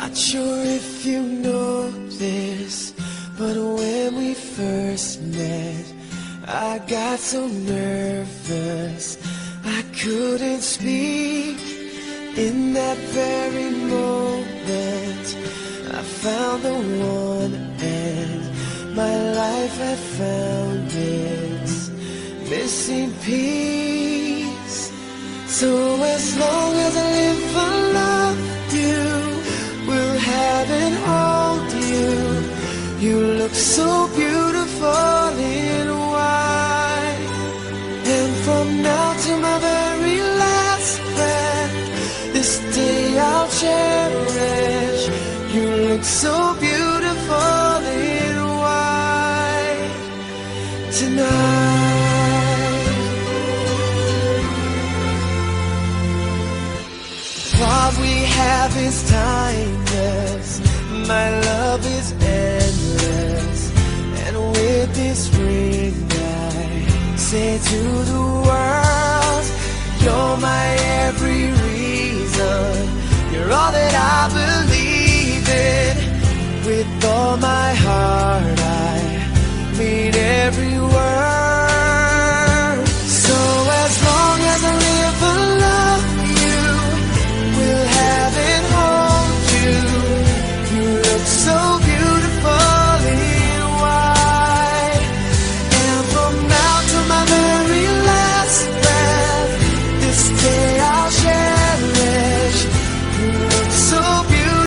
Not sure if you know this, but when we first met, I got so nervous I couldn't speak. In that very moment, I found the one, and my life had found its missing piece. So as long as I live, I love you, will have and hold you. You look so beautiful in white, and from now to my very last breath, this day I'll cherish. You look so beautiful in white tonight. What we have is timeless, my love is endless, and with this ring I say to the world, you're my every reason, you're all that I believe.